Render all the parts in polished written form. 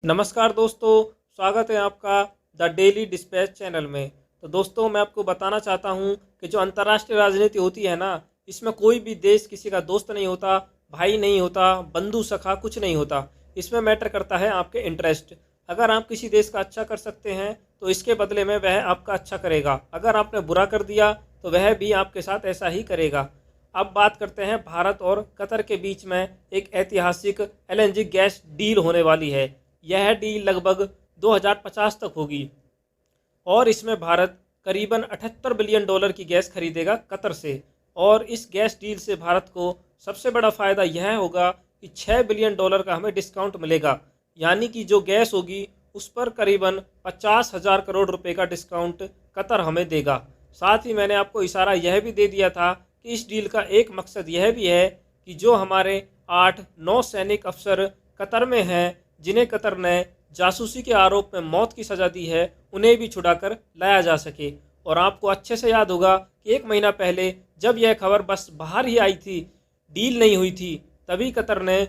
नमस्कार दोस्तों, स्वागत है आपका द डेली डिस्पैच चैनल में। तो दोस्तों, मैं आपको बताना चाहता हूं कि जो अंतर्राष्ट्रीय राजनीति होती है ना, इसमें कोई भी देश किसी का दोस्त नहीं होता, भाई नहीं होता, बंधु सखा कुछ नहीं होता। इसमें मैटर करता है आपके इंटरेस्ट। अगर आप किसी देश का अच्छा कर सकते हैं तो इसके बदले में वह आपका अच्छा करेगा। अगर आपने बुरा कर दिया तो वह भी आपके साथ ऐसा ही करेगा। अब बात करते हैं भारत और कतर के बीच में एक ऐतिहासिक एलएनजी गैस डील होने वाली है। यह डील लगभग 2050 तक होगी और इसमें भारत करीबन 78 बिलियन डॉलर की गैस खरीदेगा कतर से। और इस गैस डील से भारत को सबसे बड़ा फ़ायदा यह होगा कि 6 बिलियन डॉलर का हमें डिस्काउंट मिलेगा। यानी कि जो गैस होगी उस पर करीबन 50,000 करोड़ रुपए का डिस्काउंट कतर हमें देगा। साथ ही मैंने आपको इशारा यह भी दे दिया था कि इस डील का एक मकसद यह भी है कि जो हमारे 8-9 सैनिक अफसर कतर में हैं, जिन्हें कतर ने जासूसी के आरोप में मौत की सज़ा दी है, उन्हें भी छुड़ाकर लाया जा सके। और आपको अच्छे से याद होगा कि 1 महीना पहले जब यह खबर बस बाहर ही आई थी, डील नहीं हुई थी, तभी कतर ने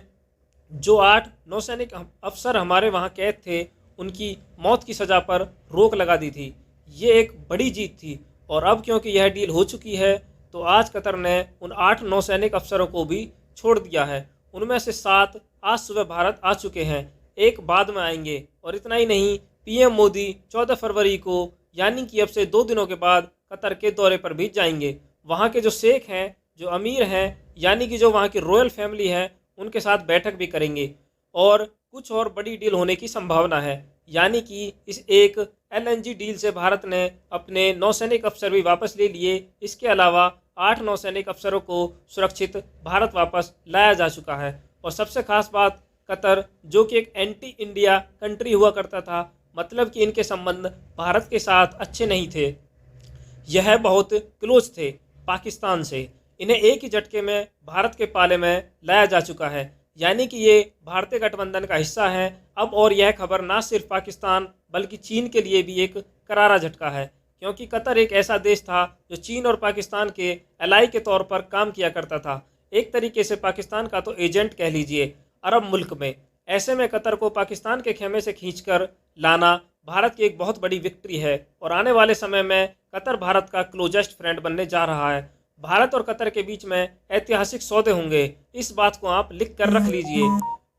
जो 8 नौसैनिक अफसर हमारे वहाँ कैद थे, उनकी मौत की सज़ा पर रोक लगा दी थी। ये एक बड़ी जीत थी। और अब क्योंकि यह डील हो चुकी है तो आज कतर ने उन 8 नौसैनिक अफसरों को भी छोड़ दिया है। उनमें से 7 आज सुबह भारत आ चुके हैं, एक बाद में आएंगे। और इतना ही नहीं, पीएम मोदी 14 फरवरी को यानी कि अब से 2 दिनों के बाद कतर के दौरे पर भी जाएंगे। वहाँ के जो शेख हैं, जो अमीर हैं, यानी कि जो वहाँ की रॉयल फैमिली है, उनके साथ बैठक भी करेंगे। और कुछ और बड़ी डील होने की संभावना है। यानी कि इस एक एलएनजी डील से भारत ने अपने नौसैनिक अफसर भी वापस ले लिए। इसके अलावा 8 नौसैनिक अफसरों को सुरक्षित भारत वापस लाया जा चुका है। और सबसे खास बात, कतर जो कि एक एंटी इंडिया कंट्री हुआ करता था, मतलब कि इनके संबंध भारत के साथ अच्छे नहीं थे, यह बहुत क्लोज थे पाकिस्तान से। इन्हें एक ही झटके में भारत के पाले में लाया जा चुका है। यानी कि ये भारतीय गठबंधन का हिस्सा है अब। और यह खबर ना सिर्फ पाकिस्तान बल्कि चीन के लिए भी एक करारा झटका है, क्योंकि कतर एक ऐसा देश था जो चीन और पाकिस्तान के एलाई के तौर पर काम किया करता था। एक तरीके से पाकिस्तान का तो एजेंट कह लीजिए अरब मुल्क में। ऐसे में कतर को पाकिस्तान के खेमे से खींचकर लाना भारत की एक बहुत बड़ी विक्ट्री है। और आने वाले समय में कतर भारत का क्लोजेस्ट फ्रेंड बनने जा रहा है। भारत और कतर के बीच में ऐतिहासिक सौदे होंगे, इस बात को आप लिख कर रख लीजिए।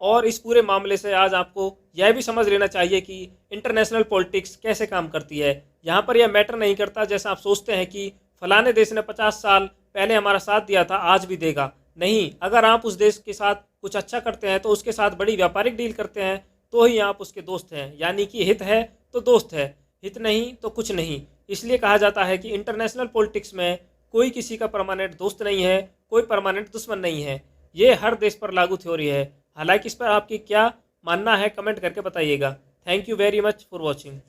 और इस पूरे मामले से आज आपको यह भी समझ लेना चाहिए कि इंटरनेशनल पॉलिटिक्स कैसे काम करती है। यहाँ पर यह मैटर नहीं करता जैसा आप सोचते हैं कि फलाने देश ने 50 साल पहले हमारा साथ दिया था, आज भी देगा। नहीं, अगर आप उस देश के साथ कुछ अच्छा करते हैं तो उसके साथ बड़ी व्यापारिक डील करते हैं तो ही आप उसके दोस्त हैं। यानी कि हित है तो दोस्त है, हित नहीं तो कुछ नहीं। इसलिए कहा जाता है कि इंटरनेशनल पॉलिटिक्स में कोई किसी का परमानेंट दोस्त नहीं है, कोई परमानेंट दुश्मन नहीं है। ये हर देश पर लागू थ्योरी है। हालांकि इस पर आपकी क्या मानना है, कमेंट करके बताइएगा। Thank you very much for watching.